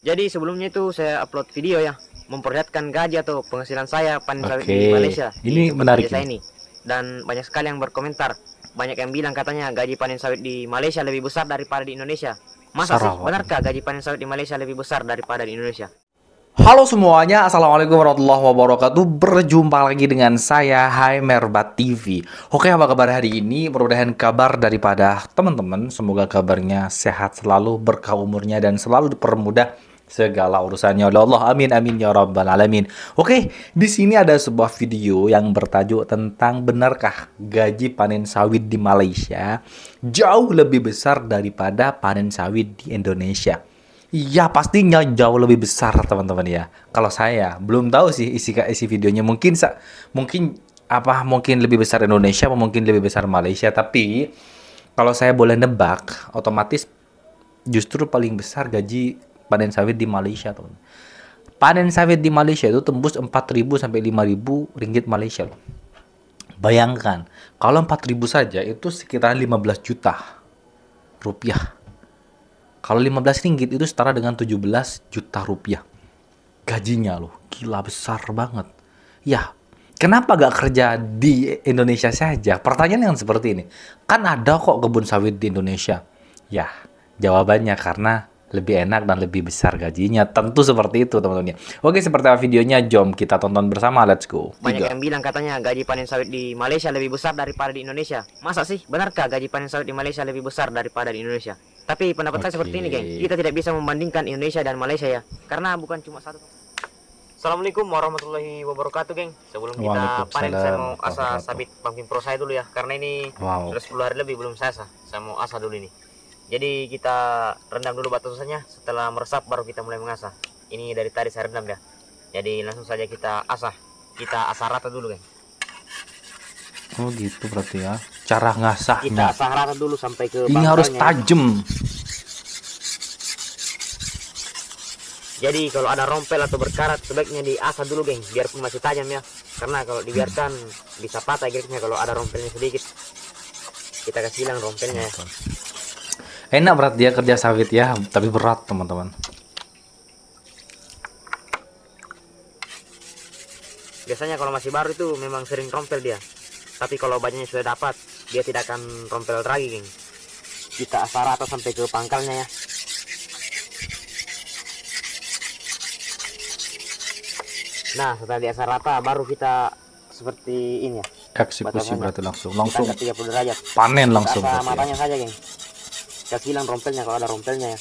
Jadi sebelumnya itu saya upload video ya, memperlihatkan gaji atau penghasilan saya panen sawit di Malaysia, ini di tempat menarik kerja saya ini. ini. Dan banyak sekali yang berkomentar, banyak yang bilang katanya gaji panen sawit di Malaysia lebih besar daripada di Indonesia. Masa sih? Sarawak. Benarkah gaji panen sawit di Malaysia lebih besar daripada di Indonesia? Halo semuanya, Assalamualaikum warahmatullahi wabarakatuh. Berjumpa lagi dengan saya, Hai Merbat TV. Oke, apa kabar hari ini? Mudah-mudahan kabar daripada teman-teman, semoga kabarnya sehat selalu, berkah umurnya, dan selalu dipermudah segala urusannya oleh Allah. Amin, amin, ya rabbal alamin. Oke, di sini ada sebuah video yang bertajuk tentang benarkah gaji panen sawit di Malaysia jauh lebih besar daripada panen sawit di Indonesia. Iya, pastinya jauh lebih besar teman-teman ya. Kalau saya belum tahu sih isi videonya, mungkin lebih besar Indonesia atau mungkin lebih besar Malaysia, tapi kalau saya boleh nebak, otomatis justru paling besar gaji panen sawit di Malaysia, teman. Panen sawit di Malaysia itu tembus 4.000 sampai 5.000 ringgit Malaysia loh. Bayangkan, kalau 4.000 saja itu sekitar 15 juta rupiah. Kalau 15 ringgit itu setara dengan 17 juta rupiah. Gajinya loh, gila besar banget. Ya, kenapa gak kerja di Indonesia saja? Pertanyaan yang seperti ini. Kan ada kok kebun sawit di Indonesia. Ya, jawabannya karena lebih enak dan lebih besar gajinya. Tentu seperti itu teman-teman. Oke, seperti apa videonya? Jom kita tonton bersama. Let's go. Banyak yang bilang katanya gaji panen sawit di Malaysia lebih besar daripada di Indonesia. Masa sih? Benarkah gaji panen sawit di Malaysia lebih besar daripada di Indonesia? Tapi pendapat saya seperti ini, geng. Kita tidak bisa membandingkan Indonesia dan Malaysia ya, karena bukan cuma satu. Assalamualaikum warahmatullahi wabarakatuh, geng. Sebelum kita panen, saya mau asah sabit pumpkin pro saya dulu ya, karena ini sudah 10 hari lebih belum saya asah. Saya mau asah dulu ini. Jadi kita rendam dulu batu-batunya, setelah meresap baru kita mulai mengasah. Ini dari tadi saya rendam ya. Jadi langsung saja kita asah. Kita asah rata dulu, geng. Oh gitu berarti ya. Cara ngasahnya. Kita asah rata dulu sampai ke ini harus tajam. Jadi kalau ada rompel atau berkarat sebaiknya diasah dulu, geng, biarpun masih tajam ya. Karena kalau dibiarkan bisa patah gripnya kalau ada rompelnya sedikit. Kita kasih hilang rompelnya ya. Enak berat dia kerja sawit ya, tapi berat teman-teman. Biasanya kalau masih baru itu memang sering rompel dia. Tapi kalau banyak sudah dapat, dia tidak akan rompel lagi, geng. Kita asah rata sampai ke pangkalnya ya. Nah, setelah diasah rata baru kita seperti ini ya. Eksekusi berarti langsung 30 derajat. Panen langsung. Kita asah matanya saja, geng. Kasih hilang rompelnya kalau ada rompelnya ya.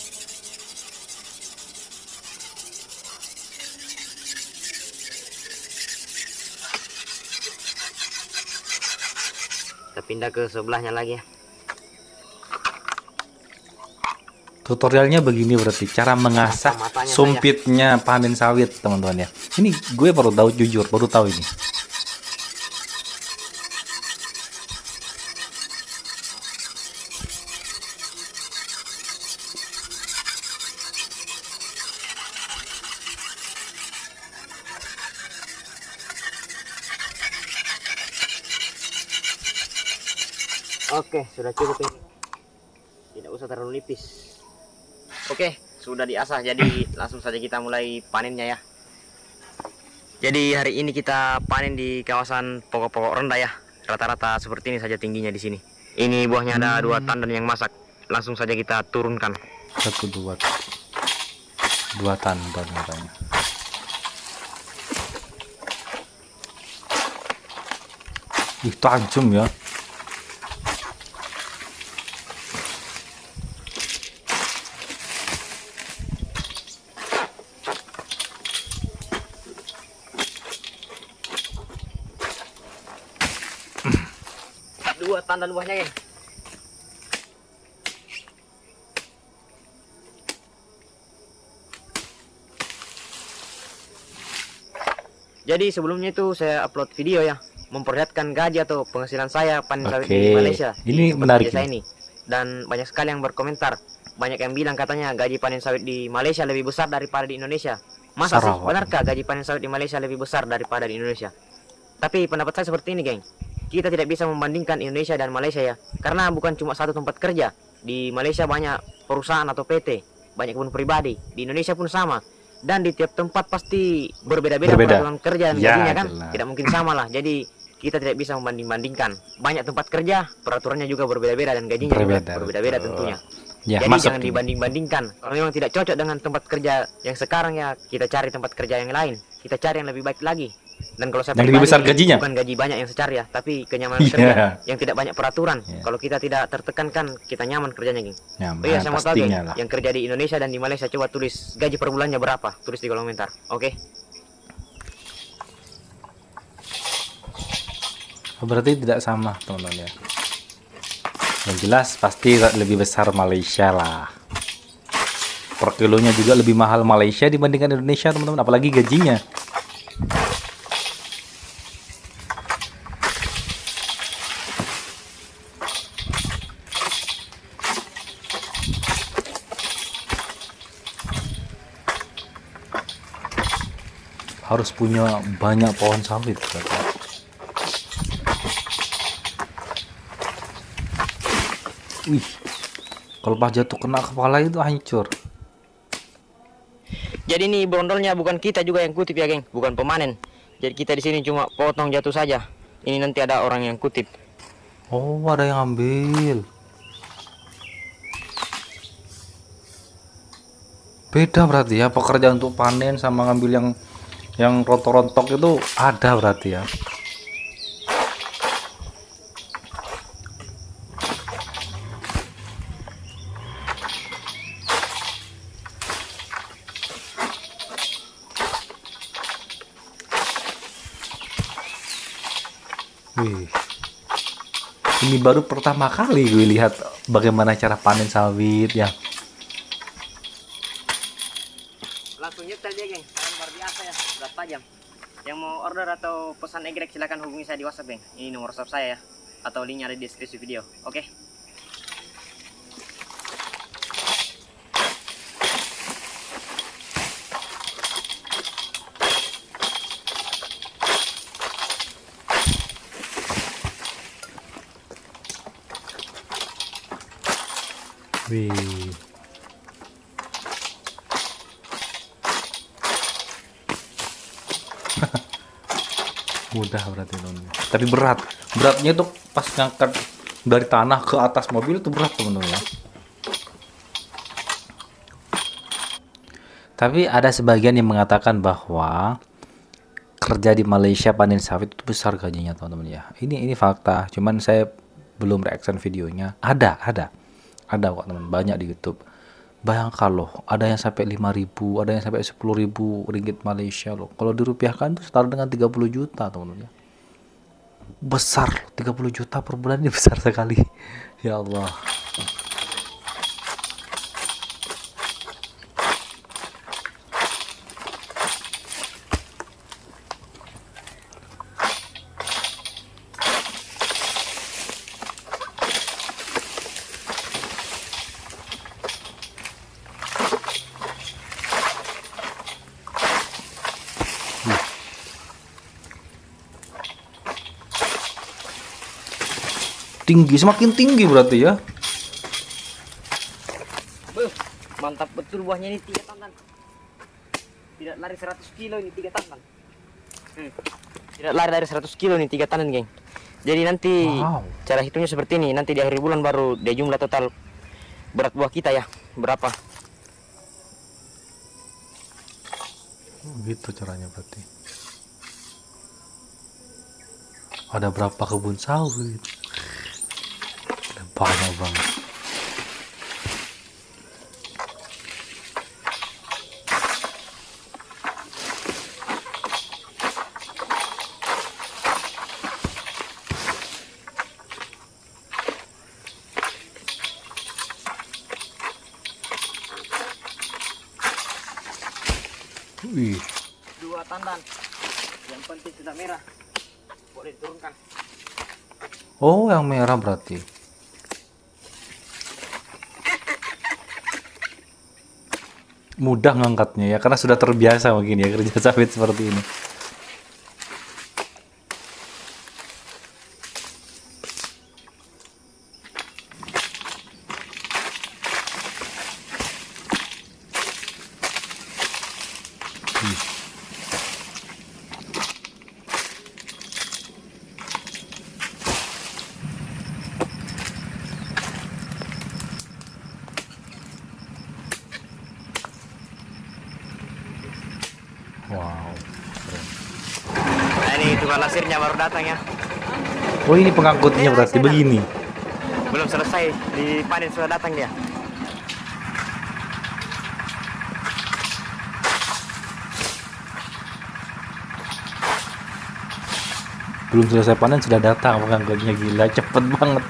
Kita pindah ke sebelahnya lagi ya. Tutorialnya begini berarti cara mengasah sumpitnya panen sawit teman-teman ya. Ini gue baru tahu, jujur baru tahu ini. Oke, sudah cukup ini. Tidak usah terlalu nipis. Oke, sudah diasah, jadi langsung saja kita mulai panennya ya. Jadi hari ini kita panen di kawasan pokok-pokok rendah ya. Rata-rata seperti ini saja tingginya di sini. Ini buahnya ada 2 tandan yang masak. Langsung saja kita turunkan. 2 tandan katanya. Ih, tajam ya. Dua tandan buahnya, geng. Jadi sebelumnya itu saya upload video ya, memperlihatkan gaji atau penghasilan saya panen sawit di Malaysia. Ini menarik ini. Dan banyak sekali yang berkomentar, banyak yang bilang katanya gaji panen sawit di Malaysia lebih besar daripada di Indonesia. Masa sih? Benarkah gaji panen sawit di Malaysia lebih besar daripada di Indonesia? Tapi pendapat saya seperti ini, geng. Kita tidak bisa membandingkan Indonesia dan Malaysia ya, karena bukan cuma satu tempat kerja. Di Malaysia banyak perusahaan atau PT. banyak kebun pribadi. Di Indonesia pun sama. Dan di tiap tempat pasti berbeda-beda Berbeda. peraturan kerja dan Ya, gajinya kan. jelas. Tidak mungkin sama lah. Jadi kita tidak bisa membanding-bandingkan. Banyak tempat kerja, peraturannya juga berbeda-beda dan gajinya juga berbeda-beda betul. tentunya. Ya, Jadi masuk jangan ini. dibanding-bandingkan. Kalau memang tidak cocok dengan tempat kerja yang sekarang ya kita cari tempat kerja yang lain. Kita cari yang lebih baik lagi. Dan kalau saya Yang lebih besar pribadi, gajinya. bukan gaji banyak yang secara ya, tapi kenyamanan Iya. kerja yang tidak banyak peraturan. Iya. Kalau kita tidak tertekankan, kita nyaman kerjanya, geng. Nyaman, Oh iya, saya mau tahu, geng, pastinya lah. yang kerja di Indonesia dan di Malaysia, coba tulis gaji per bulannya berapa. Tulis di kolom komentar. Oke. Berarti tidak sama, teman-teman ya. Yang jelas pasti lebih besar Malaysia lah. Per kilonya juga lebih mahal Malaysia dibandingkan Indonesia, teman-teman. Apalagi gajinya. Harus punya banyak pohon sawit. Wih, kalau pas jatuh kena kepala itu hancur. Jadi ini brondolnya bukan kita juga yang kutip ya, geng, bukan pemanen. Jadi kita di sini cuma potong jatuh saja. Ini nanti ada orang yang kutip. Oh, ada yang ambil. Beda berarti ya, pekerjaan untuk panen sama ngambil yang rontok-rontok itu ada berarti ya. Wih, ini baru pertama kali gue lihat bagaimana cara panen sawit ya. Langsung nyetel dia, geng. Karena luar biasa ya, berat tajam. Yang mau order atau pesan egrek silakan hubungi saya di WhatsApp, geng. Ini nomor WhatsApp saya ya, atau linknya ada di deskripsi video. Oke. Wih. Mudah berarti teman-teman. Tapi berat. Beratnya tuh pas ngangkat dari tanah ke atas mobil itu berat teman-teman ya. Tapi ada sebagian yang mengatakan bahwa kerja di Malaysia panen sawit itu besar gajinya teman-teman ya. Ini fakta. Cuman saya belum reaction videonya. Ada kok teman, banyak di YouTube. Bayangkan loh, ada yang sampai 5.000, ada yang sampai 10.000 ringgit Malaysia loh. Kalau dirupiahkan tuh setara dengan 30 juta teman-teman ya. Besar, 30 juta per bulan ini besar sekali. Ya Allah. Tinggi, semakin tinggi berarti ya. Beuh, mantap betul buahnya ini, 3 tantan. Tidak lari 100 kilo ini 3 tantan. Tidak lari dari 100 kilo ini 3 tantan, geng. Jadi nanti cara hitungnya seperti ini. Nanti di akhir bulan baru dia jumlah total berat buah kita ya, berapa. Gitu caranya berarti. Ada berapa kebun sawit? Ada banyak banget. Wih, 2 tandan. Yang penting sudah merah. Boleh diturunkan. oh yang merah berarti. Mudah ngangkatnya ya, karena sudah terbiasa mungkin ya kerja sawit seperti ini. Wow. Nah, ini tukang lasirnya baru datang ya. Oh, ini pengangkutnya berarti begini. Belum selesai dipanen sudah datang dia. Belum selesai panen sudah datang pengangkutnya, gila cepet banget.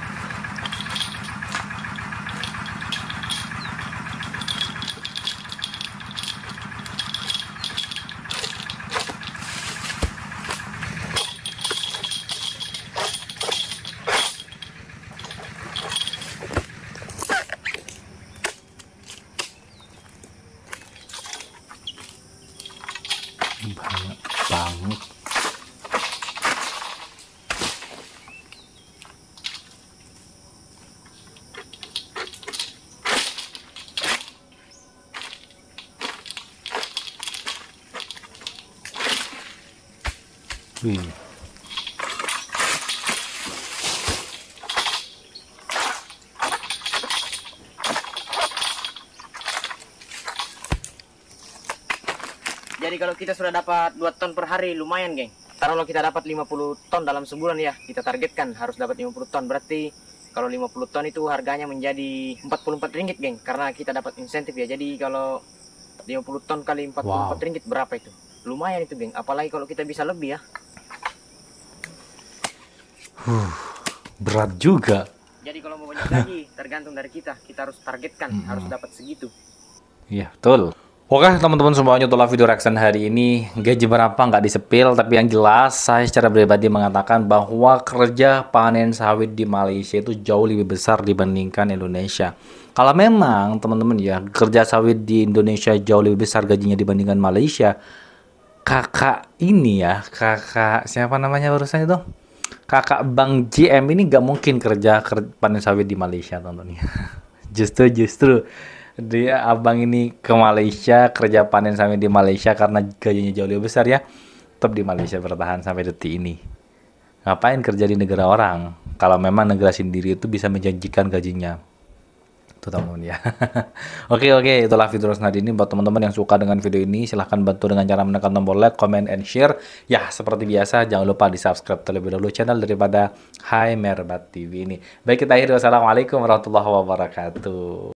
Banyak banget. Wih. Jadi kalau kita sudah dapat 2 ton per hari lumayan, geng. Taruhlah kita dapat 50 ton dalam sebulan ya. Kita targetkan harus dapat 50 ton. Berarti kalau 50 ton itu harganya menjadi 44 ringgit, geng. Karena kita dapat insentif ya. Jadi kalau 50 ton kali 44 ringgit berapa itu? Lumayan itu, geng. Apalagi kalau kita bisa lebih ya. Berat juga. Jadi kalau mau banyak lagi tergantung dari kita. Kita harus targetkan harus dapat segitu. Iya, betul. Oke teman-teman semuanya, itulah video reaction hari ini. Gaji berapa nggak disepil, tapi yang jelas saya secara pribadi mengatakan bahwa kerja panen sawit di Malaysia itu jauh lebih besar dibandingkan Indonesia. Kalau memang teman-teman ya, kerja sawit di Indonesia jauh lebih besar gajinya dibandingkan Malaysia, kakak ini ya, kakak siapa namanya barusan itu? Kakak Bang JM ini nggak mungkin kerja panen sawit di Malaysia, teman-teman ya. Justru dia abang ini ke Malaysia kerja panen sawit di Malaysia karena gajinya jauh lebih besar ya. Tetap di Malaysia bertahan sampai detik ini. Ngapain kerja di negara orang kalau memang negara sendiri itu bisa menjanjikan gajinya. Itu teman-teman ya. Oke, itulah video Rosnadi ini. Buat teman-teman yang suka dengan video ini, silahkan bantu dengan cara menekan tombol like, comment, and share. Ya, seperti biasa, jangan lupa di subscribe terlebih dahulu channel daripada Hai Merbat TV ini. Baik, kita akhiri. Wassalamualaikum warahmatullahi wabarakatuh.